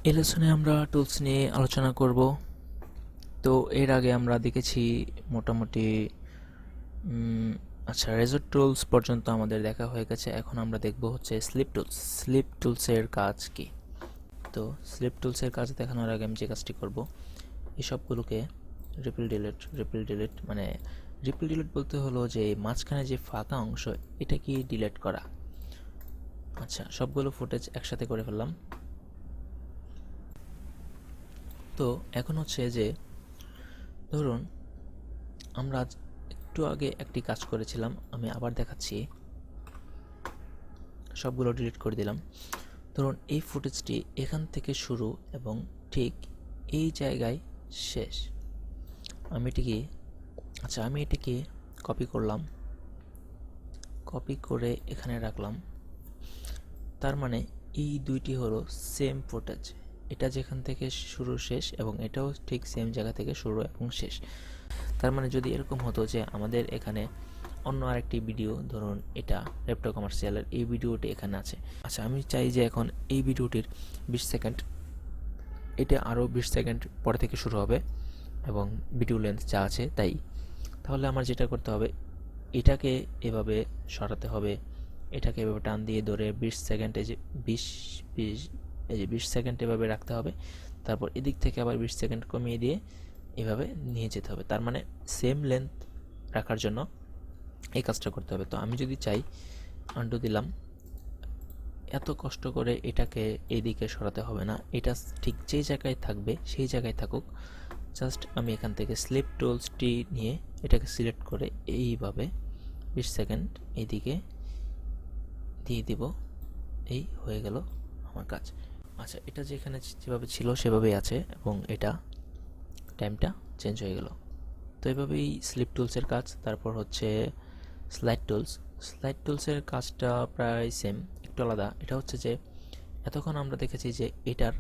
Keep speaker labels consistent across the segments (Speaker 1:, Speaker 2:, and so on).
Speaker 1: এই লেসনে আমরা টুলস নিয়ে আলোচনা করব। তো এর আগে আমরা দেখেছি মোটামুটি আচ্ছা, রেজর টুলস পর্যন্ত আমাদের দেখা হয়ে গেছে। এখন আমরা দেখব হচ্ছে স্লিপ টুলস। স্লিপ টুলসের কাজ কি? তো স্লিপ টুলসের কাজ দেখানোর আগে আমি যে কাজটি করব, এই সবগুলোকে রিপিল ডিলিট মানে রিপিল ডিলিট বলতে হলো যে মাঝখানে যে ফাঁকা অংশ এটা কি ডিলিট করা। আচ্ছা, সবগুলো ফুটেজ একসাথে করে ফেললাম। তো এখন হচ্ছে যে ধরুন আমরা একটু আগে একটি কাজ করেছিলাম, আমি আবার দেখাচ্ছি। সবগুলো ডিলিট করে দিলাম। ধরুন এই ফুটেজটি এখান থেকে শুরু এবং ঠিক এই জায়গায় শেষ। আমি এটিকে কপি করলাম, কপি করে এখানে রাখলাম। তার মানে এই দুইটি হলো সেম ফুটেজ। এটা যেখান থেকে শুরু শেষ এবং এটাও ঠিক সেম জায়গা থেকে শুরু এবং শেষ। তার মানে যদি এরকম হতো যে আমাদের এখানে অন্য আরেকটি ভিডিও, ধরুন এটা ল্যাপটপ কমার্শিয়ালের এই ভিডিওটি এখানে আছে। আচ্ছা, আমি চাই যে এখন এই ভিডিওটির 20 সেকেন্ড, এটা আরও 20 সেকেন্ড পরে থেকে শুরু হবে এবং ভিডিও লেন্থ যা আছে তাই। তাহলে আমার যেটা করতে হবে, এটাকে এভাবে সরাতে হবে, এটাকে এভাবে টান দিয়ে ধরে 20 সেকেন্ড, এই যে 20 সেকেন্ড এভাবে রাখতে হবে। তারপর এদিক থেকে আবার 20 সেকেন্ড কমিয়ে দিয়ে এভাবে নিয়ে যেতে হবে। তার মানে সেম লেন্থ রাখার জন্য এই কাজটা করতে হবে। তো আমি যদি চাই, আন্ডু দিলাম, এত কষ্ট করে এটাকে এইদিকে সরাতে হবে না, এটা ঠিক যেই জায়গায় থাকবে সেই জায়গায় থাকুক। জাস্ট আমি এখান থেকে স্লিপ টুলসটি নিয়ে এটাকে সিলেক্ট করে এইভাবে 20 সেকেন্ড এইদিকে দিয়ে দিব। এই হয়ে গেল আমার কাজ। আচ্ছা, এটা যেখানে যেভাবে ছিল সেভাবেই আছে এবং এটা টাইমটা চেঞ্জ হয়ে গেল। তো এভাবেই স্লিপ টুলসের কাজ। তারপর হচ্ছে স্লাইড টুলসের কাজটা প্রায় সেম, একটু আলাদা। এটা হচ্ছে যে এতক্ষণ আমরা দেখেছি যে এটার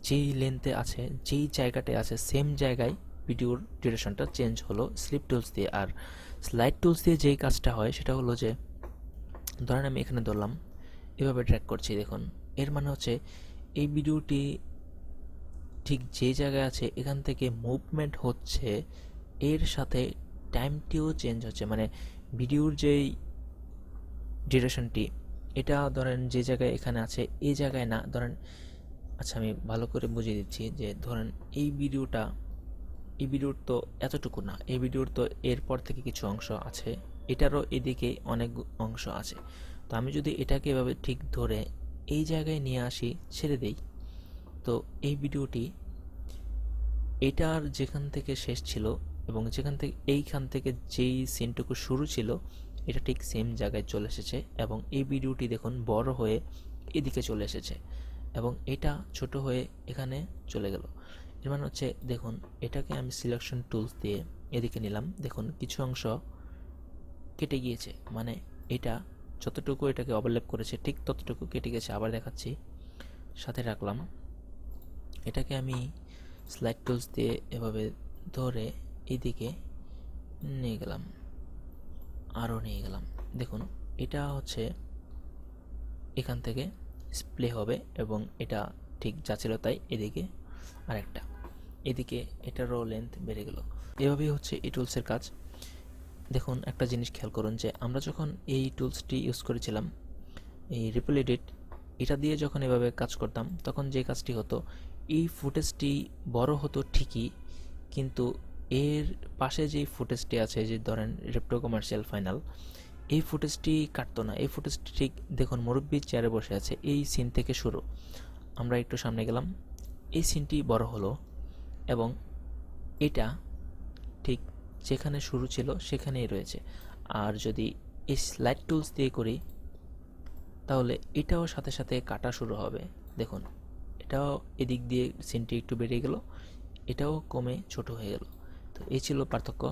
Speaker 1: যেই লেন্থে আছে, যেই জায়গাটায় আছে, সেম জায়গায় ভিডিওর ডিউরেশনটা চেঞ্জ হলো স্লিপ টুলস দিয়ে। আর স্লাইড টুলস দিয়ে যেই কাজটা হয় সেটা হলো যে ধরেন আমি এখানে ধরলাম, এভাবে ট্র্যাক করছি, দেখুন এর মানে হচ্ছে এই ভিডিওটি ঠিক যে জায়গায় আছে এখান থেকে মুভমেন্ট হচ্ছে, এর সাথে টাইমটিও চেঞ্জ হচ্ছে। মানে ভিডিওর যেই ডিউরেশনটি, এটা ধরেন যে জায়গায় এখানে আছে এই জায়গায় না, ধরেন আচ্ছা আমি ভালো করে বুঝিয়ে দিচ্ছি যে ধরেন এই ভিডিওর তো এতটুকু না, এই ভিডিওর তো এরপর থেকে কিছু অংশ আছে, এটারও এদিকে অনেক অংশ আছে। তো আমি যদি এটাকে এভাবে ঠিক ধরে এই জায়গায় নিয়ে আসি, ছেড়ে দেই, তো এই ভিডিওটি এটার যেখান থেকে শেষ ছিল এবং এইখান থেকে যেই সিনটুকু শুরু ছিল এটা ঠিক সেম জায়গায় চলে এসেছে এবং এই ভিডিওটি দেখুন বড় হয়ে এদিকে চলে এসেছে এবং এটা ছোট হয়ে এখানে চলে গেল। এর মানে হচ্ছে দেখুন, এটাকে আমি সিলেকশন টুলস দিয়ে এদিকে নিলাম, দেখুন কিছু অংশ কেটে গিয়েছে, মানে এটা যতটুকু এটাকে ওভারল্যাপ করেছে ঠিক ততটুকু কেটে গেছে। আবার দেখাচ্ছি, সাথে রাখলাম, এটাকে আমি স্লাইড টুলস দিয়ে এভাবে ধরে এইদিকে নিয়ে গেলাম, আরও নিয়ে গেলাম। দেখুন এটা হচ্ছে এখান থেকে স্প্লে হবে এবং এটা ঠিক যা ছিল তাই এদিকে আরেকটা, এদিকে এটারও লেন্থ বেড়ে গেল। এভাবেই হচ্ছে এই টুলসের কাজ। দেখুন একটা জিনিস খেয়াল করুন যে আমরা যখন এই টুলসটি ইউজ করেছিলাম, এই রিপল এডিট, এটা দিয়ে যখন এভাবে কাজ করতাম তখন যে কাজটি হতো, এই ফুটেজটি বড় হতো ঠিকই, কিন্তু এর পাশে যেই ফুটেজটি আছে, যে ধরেন রেপ্টো কমার্শিয়াল ফাইনাল, এই ফুটেজটি কাটতো না। এই ফুটেজটি ঠিক দেখুন মুরব্বি চেয়ারে বসে আছে, এই সিন থেকে শুরু। আমরা একটু সামনে গেলাম, এই সিনটি বড় হলো এবং এটা ঠিক যেখানে শুরু ছিল সেখানেই রয়েছে। আর যদি এই স্লাইড টুলস দিয়ে করি তাহলে এটাও সাথে সাথে কাটা শুরু হবে। দেখুন এটাও এদিক দিয়ে সিনটি একটু বেড়ে গেল, এটাও কমে ছোট হয়ে গেল। তো এই ছিল পার্থক্য।